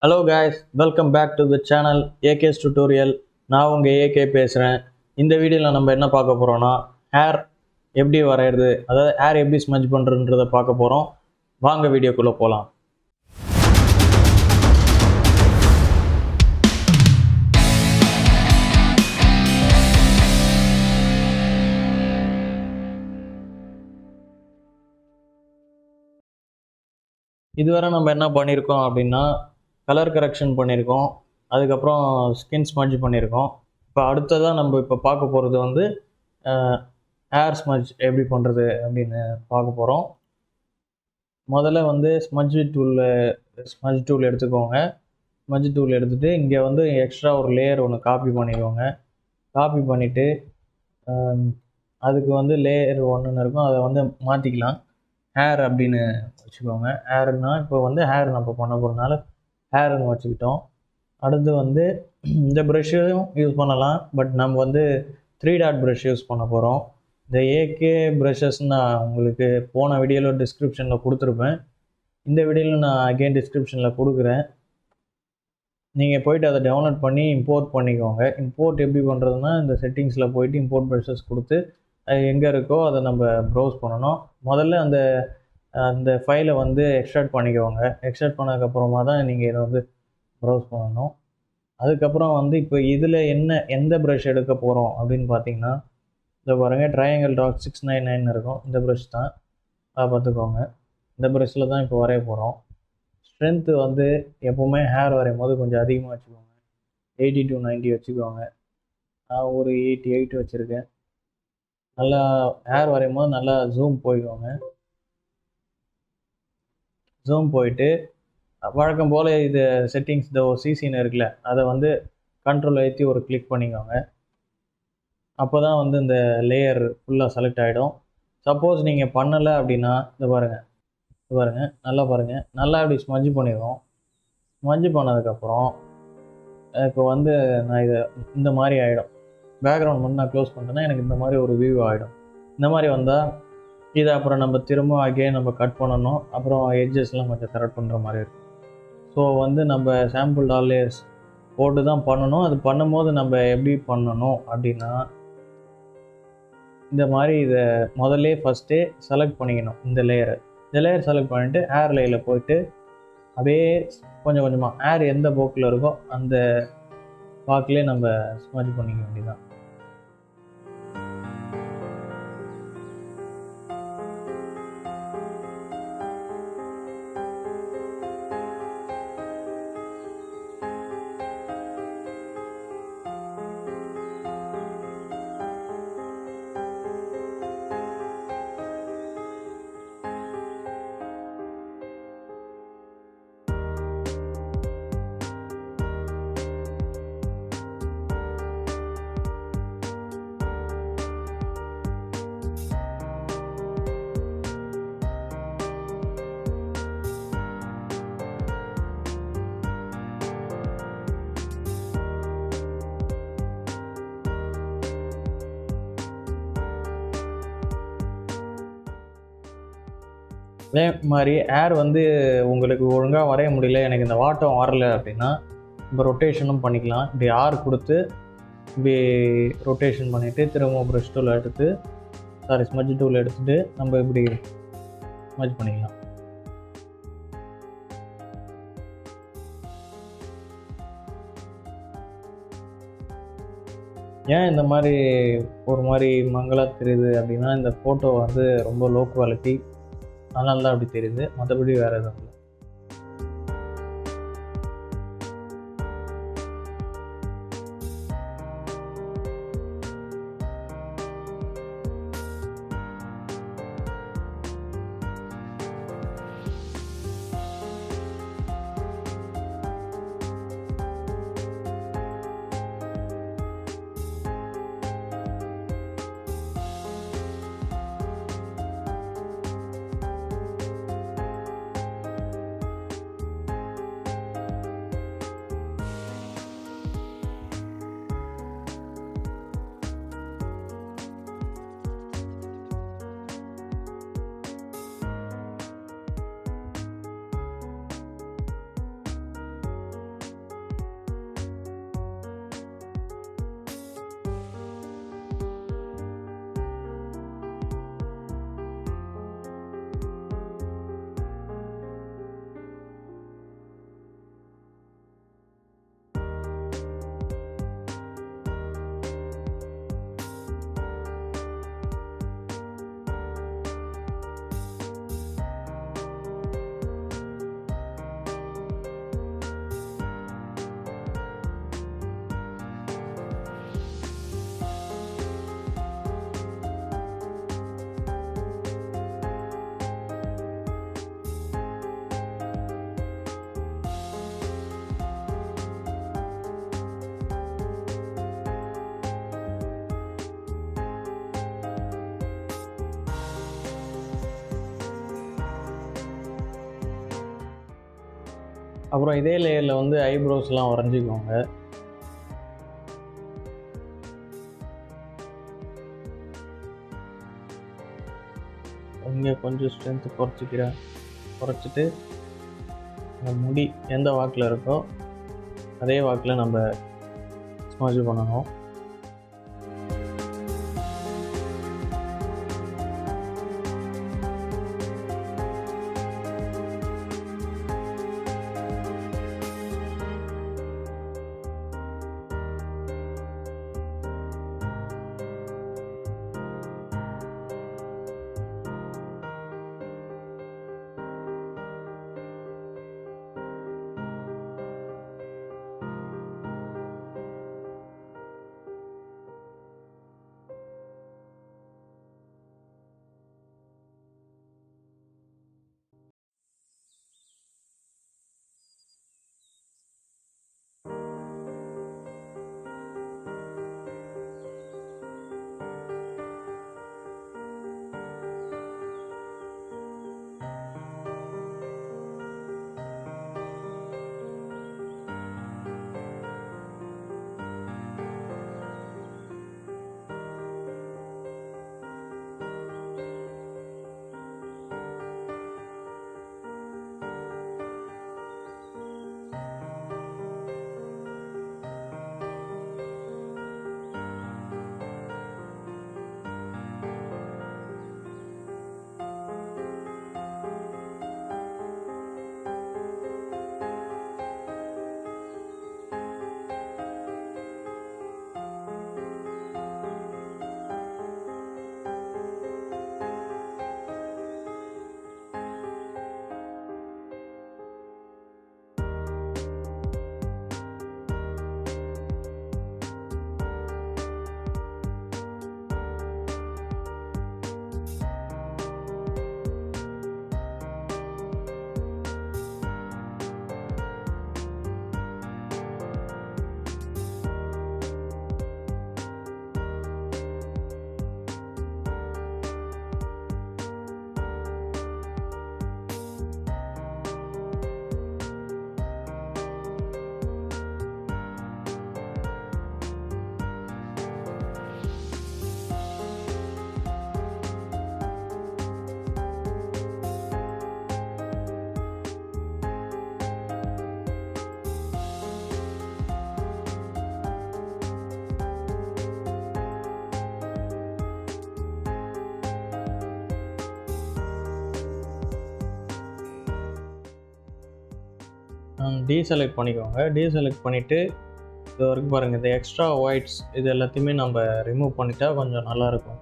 Hello guys, welcome back to the channel AK's tutorial. நான் உங்கள் AK பேசுகிறேன். இந்த வீடியோவில் நம்ம என்ன பார்க்க போகிறோன்னா ஹேர் எப்படி வரைகிறது, அதாவது ஹேர் எப்படி ஸ்மஜ் பண்ணுறதுன்றதை பார்க்க போகிறோம். வாங்க வீடியோக்குள்ளே போகலாம். இதுவரை நம்ம என்ன பண்ணியிருக்கோம் அப்படின்னா கலர் கரெக்ஷன் பண்ணியிருக்கோம், அதுக்கப்புறம் ஸ்கின் ஸ்மஜ் பண்ணியிருக்கோம். இப்போ அடுத்ததாக நம்ம இப்போ பார்க்க போகிறது வந்து ஹேர் ஸ்மஜ் எப்படி பண்ணுறது அப்படின்னு பார்க்க போகிறோம். முதல்ல வந்து ஸ்மஜ் டூல் எடுத்துக்கோங்க. ஸ்மஜ் டூல் எடுத்துகிட்டு இங்கே வந்து எக்ஸ்ட்ரா ஒரு லேயர் ஒன்று காப்பி பண்ணிக்கோங்க. காப்பி பண்ணிவிட்டு அதுக்கு வந்து லேயர் ஒன்றுன்னு இருக்கும், அதை வந்து மாற்றிக்கலாம். ஹேர் அப்படின்னு வச்சுக்கோங்க. ஹேர்னா இப்போ வந்து ஹேர் நம்ம பண்ண போகிறதுனால ஹேர்னு வச்சுக்கிட்டோம். அடுத்து வந்து இந்த ப்ரஷ்ஷும் யூஸ் பண்ணலாம், பட் நம்ம வந்து 3 டாட் ப்ரஷ் யூஸ் பண்ண போகிறோம். இந்த ஏகே ப்ரஷஸ் நான் உங்களுக்கு போன வீடியோவில் டிஸ்கிரிப்ஷனில் கொடுத்துருப்பேன். இந்த வீடியோவில் நான் அகெயின் டிஸ்கிரிப்ஷனில் கொடுக்குறேன். நீங்கள் போய்ட்டு அதை டவுன்லோட் பண்ணி இம்போர்ட் பண்ணிக்கோங்க. இம்போர்ட் எப்படி பண்ணுறதுன்னா, இந்த செட்டிங்ஸில் போய்ட்டு இம்போர்ட் ப்ரஷஸ் கொடுத்து அது எங்கே இருக்கோ அதை நம்ம ப்ரௌஸ் பண்ணணும். முதல்ல அந்த ஃபைலை வந்து எக்ஸ்ட்ராக்ட் பண்ணிக்கோங்க. எக்ஸ்ட்ராக்ட் பண்ணதுக்கப்புறமா தான் நீங்கள் இதை வந்து ப்ரௌஸ் பண்ணணும். அதுக்கப்புறம் வந்து இப்போ இதில் எந்த ப்ரஷ் எடுக்க போகிறோம் அப்படின்னு பார்த்தீங்கன்னா, இதை பாருங்கள், ட்ரையாங்கிள் டாட் 699 இருக்கும். இந்த ப்ரஷ் தான், அதை பார்த்துக்கோங்க. இந்த ப்ரஷ்ஷில் தான் இப்போ வரைய போகிறோம். ஸ்ட்ரென்த்து வந்து எப்போவுமே ஹேர் வரையும் போது கொஞ்சம் அதிகமாக வச்சுக்கோங்க. 80 to 90 வச்சுக்கோங்க. நான் ஒரு 88 வச்சுருக்கேன். நல்லா ஹேர் வரையும் போது நல்லா ஜூம் போய்க்கோங்க. ஜூம் போயிட்டு வழக்கம் போல் இது செட்டிங்ஸ் இந்த சிசின்னு இருக்குல்ல, அதை வந்து கண்ட்ரோல் ஏற்றி ஒரு கிளிக் பண்ணிக்கோங்க. அப்போ தான் வந்து இந்த லேயர் ஃபுல்லாக செலக்ட் ஆகிடும். சப்போஸ் நீங்கள் பண்ணலை அப்படின்னா இது பாருங்கள், நல்லா பாருங்கள், நல்லா இப்படி ஸ்மஜ் பண்ணிடுவோம். ஸ்மஜ் பண்ணதுக்கப்புறம் இப்போ வந்து நான் இந்த மாதிரி ஆகிடும். பேக்ரவுண்ட் மட்டும் நான் க்ளோஸ் பண்ணிட்டேன்னா எனக்கு இந்த மாதிரி ஒரு வியூ ஆகிடும். இந்த மாதிரி வந்தால் இதை அப்புறம் நம்ம திரும்ப அகெயின் நம்ம கட் பண்ணணும். அப்புறம் எட்ஜஸ்லாம் கொஞ்சம் கரெக்ட் பண்ணுற மாதிரி இருக்கும். ஸோ வந்து நம்ம சாம்பிள் டாலேஸ் போட்டு தான் பண்ணணும். அது பண்ணும்போது நம்ம எப்படி பண்ணணும் அப்படின்னா, இந்த மாதிரி இதை முதல்ல ஃபஸ்ட்டே செலக்ட் பண்ணிக்கணும். இந்த லேயர் செலக்ட் பண்ணிவிட்டு ஹேர் லேயரில் போயிட்டு அப்படியே கொஞ்சம் கொஞ்சமாக ஹேர் எந்த போக்கில் இருக்கோ அந்த பாக்கிலே நம்ம ஸ்மஜ் பண்ணிக்க வேண்டியதான். அதே மாதிரி ஹேர் வந்து உங்களுக்கு ஒழுங்காக வரைய முடியல, எனக்கு இந்த வாட்டம் வரல அப்படின்னா இப்போ ரொட்டேஷனும் பண்ணிக்கலாம். இப்படி ஆர் கொடுத்து இப்படி ரொட்டேஷன் பண்ணிவிட்டு திரும்ப ப்ரஷ் டூல் எடுத்து ஸ்மஜ் டூல் எடுத்துகிட்டு நம்ம இப்படி ஸ்மஜ் பண்ணிக்கலாம். ஏன் இந்த மாதிரி ஒரு மாதிரி மங்கலாக தெரியுது அப்படின்னா, இந்த ஃபோட்டோ வந்து ரொம்ப லோ குவாலிட்டி, அதனால தான் அப்படி தெரியுது. மற்றபடி வேறு எதுவும் இல்லை. அப்புறம் இதே லேயரில் வந்து ஐப்ரோஸ்லாம் வரைஞ்சிக்கோங்க. இங்கே கொஞ்சம் ஸ்ட்ரென்த்து குறைச்சிட்டு அந்த முடி எந்த வாக்கில் இருக்கோ அதே வாக்கில் நம்ம ஸ்மட்ஜ் பண்ணணும். டீசெலக்ட் பண்ணிக்கோங்க. டீசெலக்ட் பண்ணிவிட்டு இது வரைக்கும் பாருங்கள், இந்த எக்ஸ்ட்ரா ஒயிட்ஸ் இது எல்லாத்தையுமே நம்ம ரிமூவ் பண்ணிட்டா கொஞ்சம் நல்லாயிருக்கும்.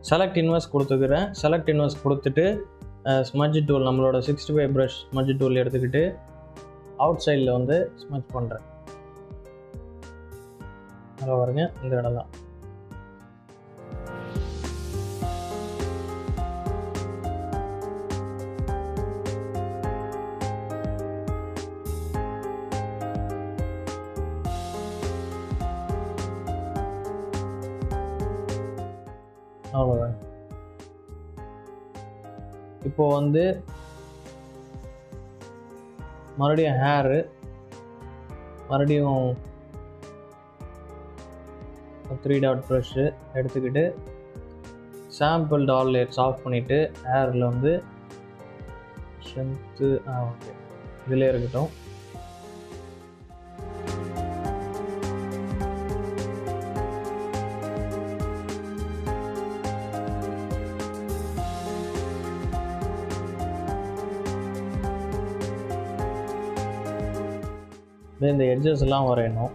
செலக்ட் இன்வெர்ஸ் கொடுத்துக்கிறேன். செலக்ட் இன்வெர்ஸ் கொடுத்துட்டு ஸ்மட்ஜ் டூல், நம்மளோட 65 ப்ரஷ் ஸ்மட்ஜ் டூல் எடுத்துக்கிட்டு அவுட் சைடில் வந்து ஸ்மட்ஜ் பண்ணுறேன். அங்கே பாருங்க, இந்த இடம் தான். அவ்வளோதான். இப்போ வந்து மறுபடியும் ஹேரு, மறுபடியும் 3 டாட் ப்ரஷ்ஷு எடுத்துக்கிட்டு சாம்பிள் டால் லேயர்ஸ் ஆஃப் பண்ணிவிட்டு ஹேரில் வந்து ஸ்ட்ரென்த்து ஓகே இதிலே இருக்கட்டும். இந்த எட்ஜஸ் எல்லாம் வரையணும்.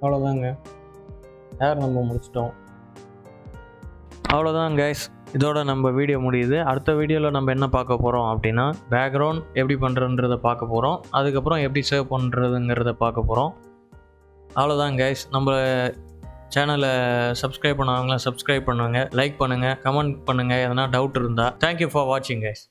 அவ்வளோதாங்க, ஹேர் நம்ம முடிச்சிட்டோம். அவ்வளோதான் கைஸ், இதோட நம்ம வீடியோ முடியுது. அடுத்த வீடியோவில் நம்ம என்ன பார்க்க போகிறோம் அப்படின்னா, பேக்ரவுண்ட் எப்படி பண்ணுறன்றதை பார்க்க போகிறோம். அதுக்கப்புறம் எப்படி சேவ் பண்ணுறதுங்கிறத பார்க்க போகிறோம். அவ்வளோதான் கைஸ், நம்ம சேனலை சப்ஸ்கிரைப் பண்ணாதவங்களாம் சப்ஸ்கிரைப் பண்ணுங்கள், லைக் பண்ணுங்கள், கமெண்ட் பண்ணுங்கள் எதனா டவுட் இருந்தால். தேங்க்யூ ஃபார் வாட்சிங் கைஸ்.